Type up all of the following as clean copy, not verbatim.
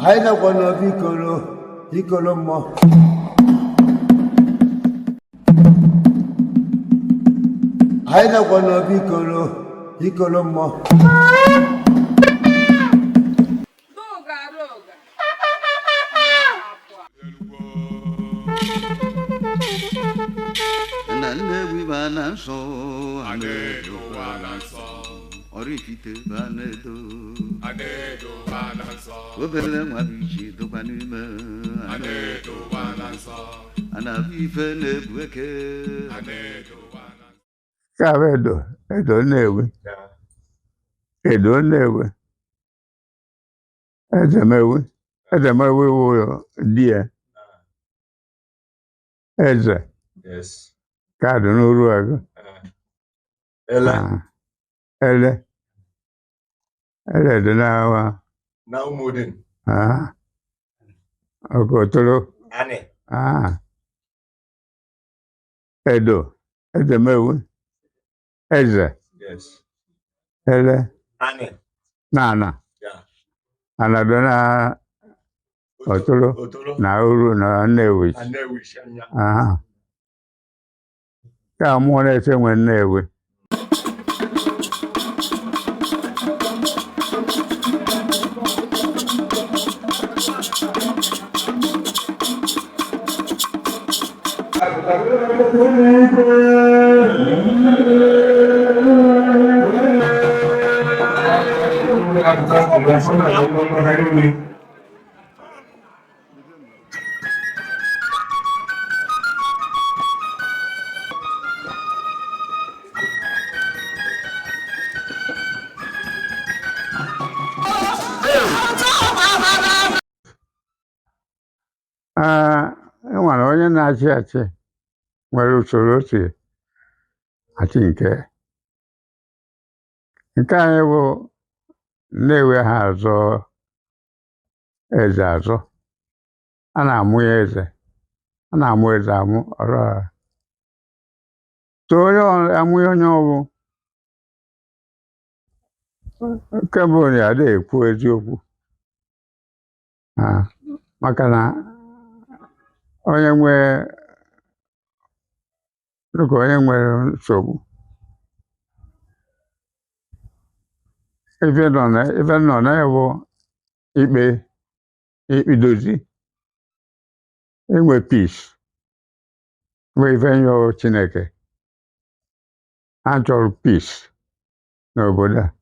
anyị nakwa n'obi ikolo mmụọ anyị nakwa n'obi ikolo mmụọ na Nnewi bana nso Orifite bana edo obere nwa bụ iji dọkwa n'ime ana-abụ ife na-ebu eke ka bụ edo Nnewi ezemewi wụ di ya eze ka dị n'uru agụ ele dị na Umudin Okotoro edo ezemewi eze ele na ana dị na Otoro na uru na Nnewi ka mmụọ na-ese nwe Nnewi enwere onye na-achị achị nwere usoro o si achị nke anyị bụ Nnewi ha azọ eze azọ a na-amụ ya eze amụ ọrụ so onye amụghị onye ọbụ kemgbe onye adịghị ekwu eziokwu maka na onye nwere nsogbu ife nọ na ewu ikpedozi enwe peace nwee ife nyọ Chineke ha chọrọ peace n'obodo a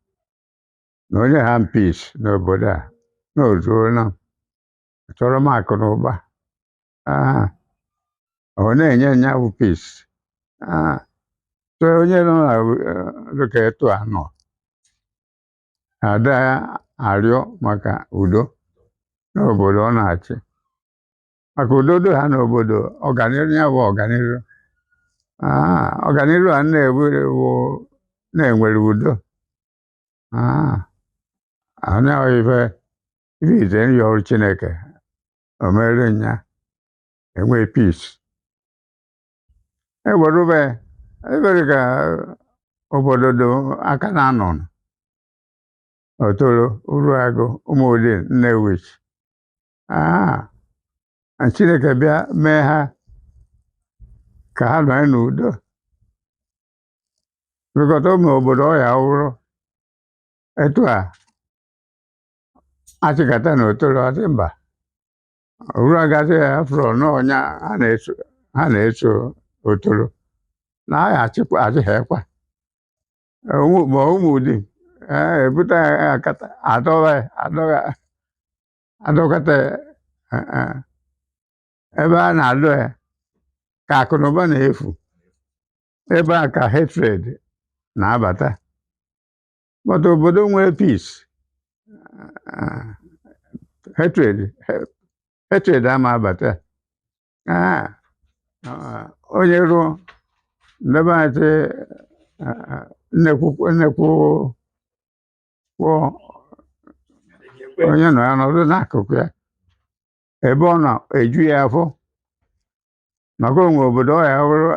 na onye ha peace n'obodo a na ozuo na chọrọ m akụ na ụba ọ na-enye nya bụ peace so onye nọ na dịka etu anọ ada arịọ maka udo n'obodo ọ na-achị maka udo ha n'obodo ọganiru ya bụ ọganiru a na-enwere udo anaghị ife ize nri ọrụ Chineke o mere nya enwe peace ebere ka obodo do aka na-anọ Otoro Uruagụ Umudin Nnewi Chineke bịa mee ha ka ha nọ n'udo bikọta ụmụ obodo ọya wụrụ etu a achịkata na Otoro asị mba Uruagụ ya afro n'ọnya ha na-eso Otoro na agha achịghịkwa ma Umudin ebute akata adọkata ebe a na-alụ ya ka akụnụba na-efu ebe a ka hatred na-abata but obodo nwere peace hatred ama abata onye ruo ndebe anyị nnekwu onye nọ ya nọdụ n'akụkụ ya ebe ọ na-eju ya afọ maka onwe obodo ọ ya bụrụ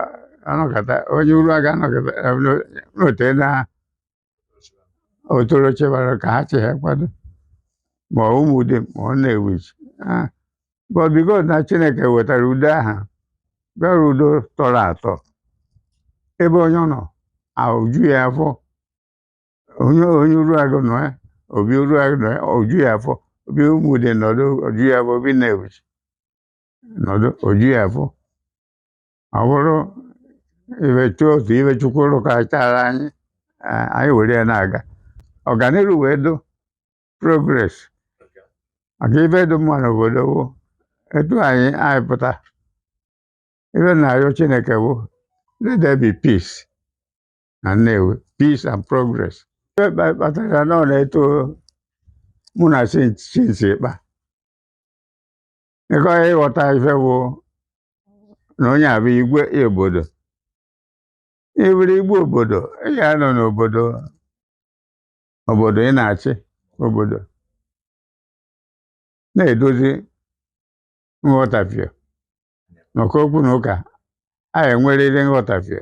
anọkọta onye Uruagụ anọkọta n'ote na Otoro chebara ka ha chi ha kwado ma Umudim ma ọ Nnewi but because na Chineke wetara udo aha bịara udo tọrọ atọ ebe onye nọ oju ya afọ onye uru agụ nọ ya obi uru agụ nọ ya oju ya afọ obi Umudim nọdụ oju ya afọ obi Nnewi nọdụ oju ya afọ ọ bụrụ otu ibe Chukwu rụkọtara anyị were ya na-aga ọganihu wee do progress maka ibe dị mma n'obodo bụ etu anyị pụta ibe na-arịọ Chineke bụ let there be peace na Nnewi, peace and progress. Kpatara na ọ na-eto mụ na Chinsi kpa ịkọ ịghọta ife bụ na onye abụ igwe obodo ibiri igwe obodo ị ga-anọ n'obodo ị na-achị obodo na-edozi nghọtafie maka okwu na ụka a enwerịrị nghọtafie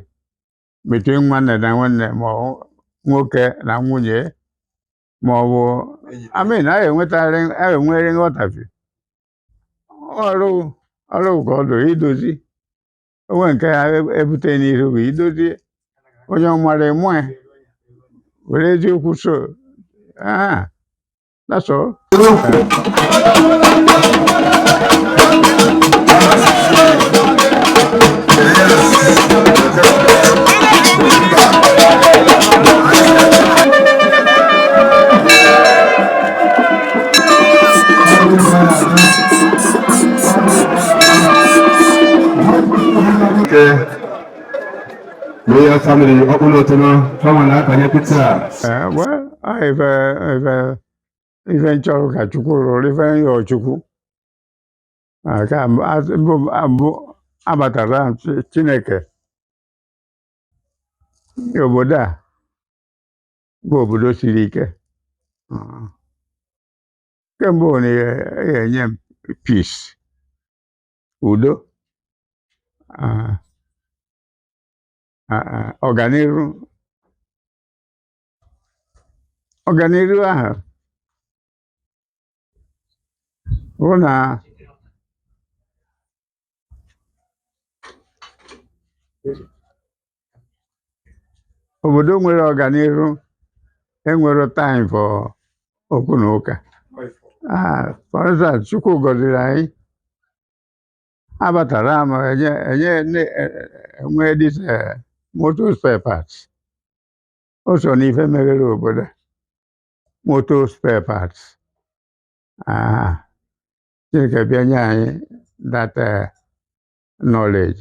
between nwanne na nwanne ma nwoke na nwunye ma ọ bụ amin a enwere nghọtafie ọrụ ka ọ dụrụ idozi onwe nke ya ebute n'ihu bụ idozi onye ọmara mụ ya were eziokwu so that's all. Your family, well, I've even chọrọ ka Chukwu rụrụ ife nyọ Chukwu ka abatara Chineke obodo a bụ obodo siri ike kemgbe ọ na-enye m peace udo ọganiru ahụ bụ na obodo nwere ọganiru enwere time for okwu na ụka for instance Chukwu gọziri anyị abatara ama enwe dis motor spare parts o so n'ife meghere obodo motor spare parts Chineke bịa nye anyị that knowledge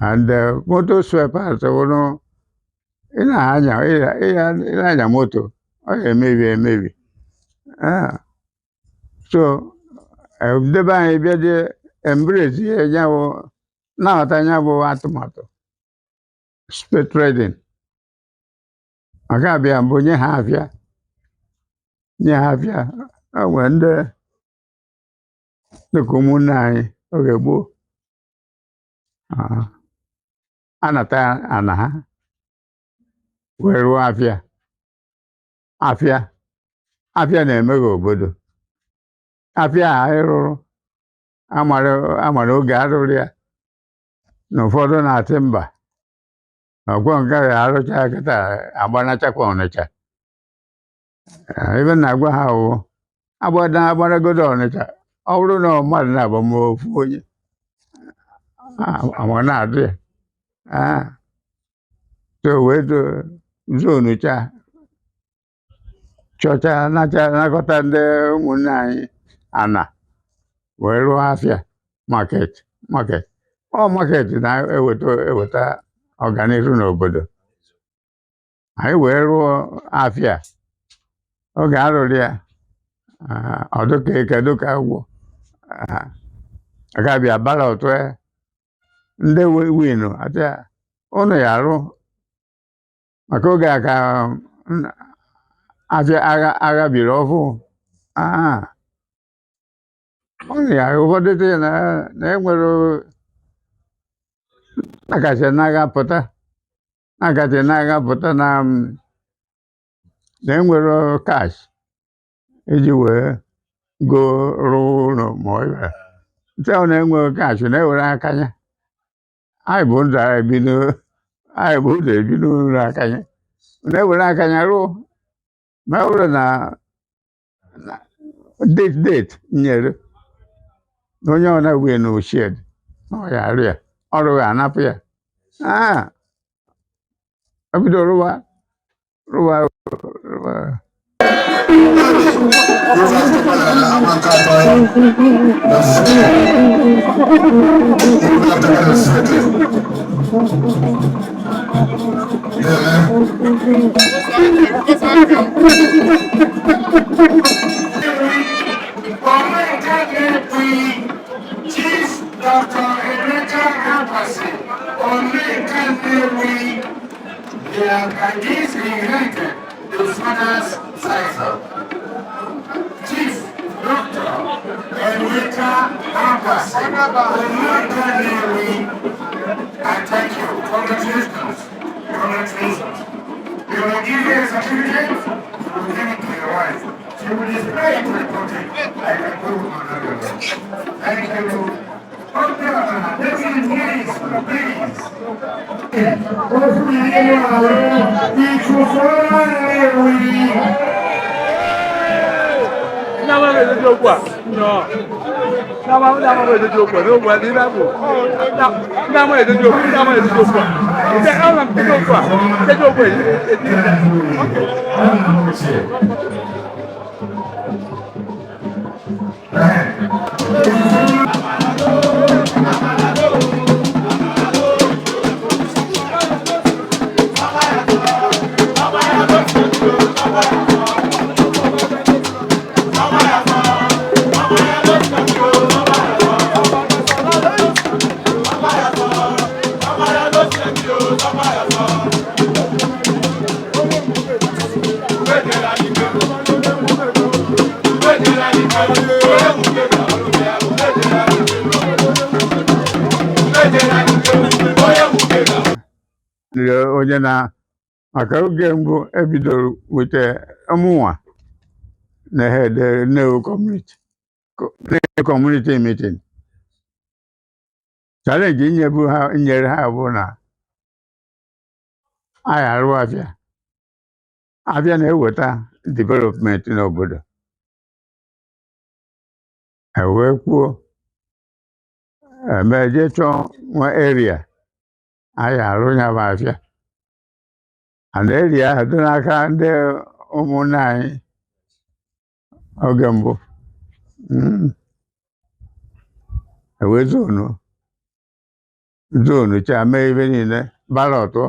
and motor spare parts wụrụ ị na-anya moto ọ ga-emebi so debe anyị bịa dị embrace ihe nyabụ na-aghọta anya bụ atụmatụ spare trading maka abịa mbụ nye ha afịa nwere ndị dịka ụmụnne anyị oge gboo anata ana ha wee rụọ afịa na-emeghe obodo afịa a anyị rụrụ amara oge arụrụ ya na ụfọdụ na-atị mba ọgwọ nke ya arụcha kịta agbanachakwa Ọnịcha ebe na-agwa ha wụ agbaragodo Ọnịcha ọ bụrụ na mmadụ na-agbamofu onye ama na-adị ya so wee zonu chọcha nakọta ndị ụmụnne anyị ana wee rụọ afịa market market na-eweta ọganihu n'obodo anyị wee rụọ afịa oge arụrụ ya kedu ka ụgwọ agabịa bara ụtụ ndị winu atịa ụnụ ya arụ maka oge a ka afịa agha biri ọfụ ụnụ ya ụfọdụ dị na enwere akacha na-agha pụta na na enwere cash iji wee go rụọ ụlọ ma ọ bịara nke ọ na-enweghị cash na-ewere aka ya anyị bụ ụzọ ebi n'ụlọ aka ya na-ewere aka ya rụọ ma ọ bụrụ na date nyere onye ọ na-ewe n'oshed ọ ya arụ ya ọrụ ya anapụ ya o bido rụwa Chief Dr. Emeka Abbasi, Hadith inherited the father's title. Chief Dr. Emeka Abbasi, I thank you. Congratulations. Congratulations. You will give you a certificate, you will give it to your wife. She will display it to the country. I can go with my other. Thank you. onye na maka oge mbụ ebidoro weta ọmụnwa na head Nnewi community meeting. Challenge nyere ha bụ na anyị arụ abịa na-eweta development n'obodo. Wee kwuo emeje chọọ nwa area anyị arụ ya bụ afịa, and area ahụ dị n'aka ndị ụmụnne anyị oge mbụ. Ewe zonu cha mee ibe niile balọtụ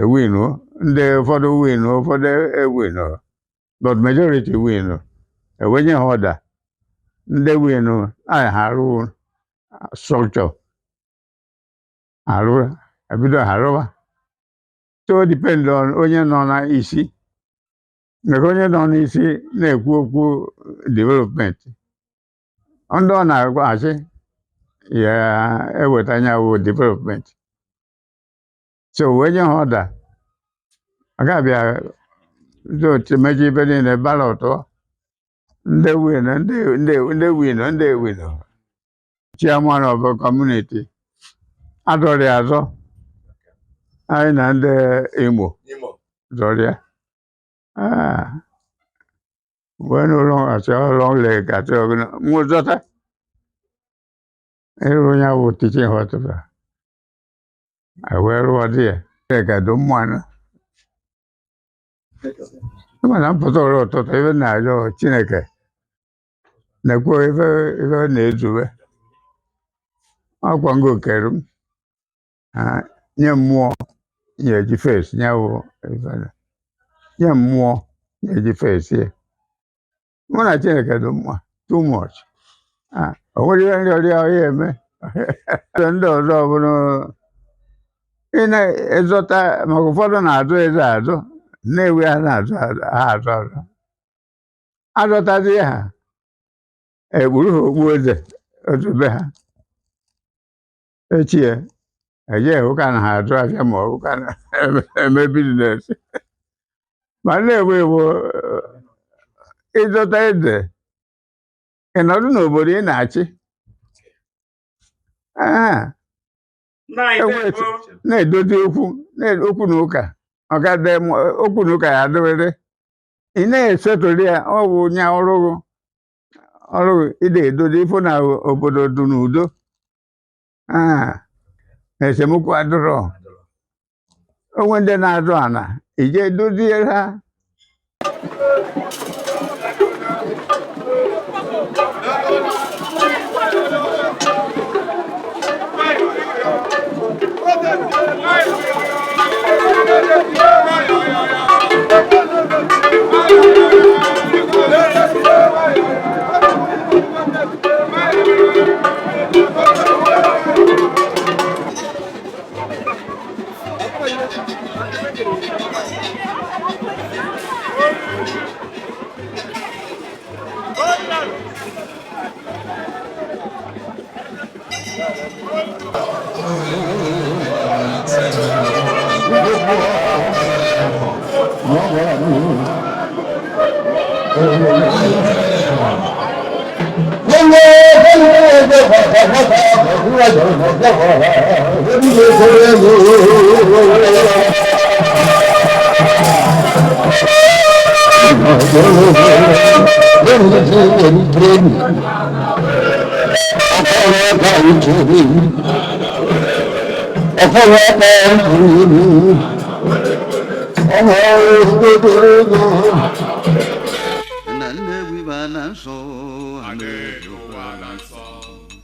ewinu ndị ụfọdụ winu ụfọdụ ewinu, but majority winu. Ewenye ha ọda ndị winu anyị ha arụ structure arụ ebido arụwa. So depend on onye nọ na isi. Maka onye nọ n'isi na-ekwu okwu development, ndị ọ na-agwa asị ya eweta anya wụ development. So onye ha ọda a ga-abịa meji ibe niile balọtụ ndị winu chairman of a community adọrị azọ anyị na ndị Imo zọrịa when long leg at Muzata Eronya would teaching whatever. I wear what dear. I don't want. I'm put even now, Chineke. Never ever need to be. I can go carry him. Near more, near the face, now. Yeah, more near the face here. When I think I don't want too much. What do you hear me? And those in a zota, my father not do is also. Nay, we are not. I don't have a wood to bear. A cheer. A year who can have drive him or who can have a business. ma na-ewu ewu ịzọta eze ị nọdụ n'obodo ị na-achị na-edozi okwu na ụka ọkada okwu na ụka ya adịrịrị ị na-esetụrụ ya ọ bụ nye ọrụ ịda edozi ifo na obodo dị n'udo esemokwu adịrọ onwe ndị na-azụ ana ije dozie ha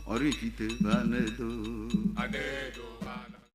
Orifite banedo.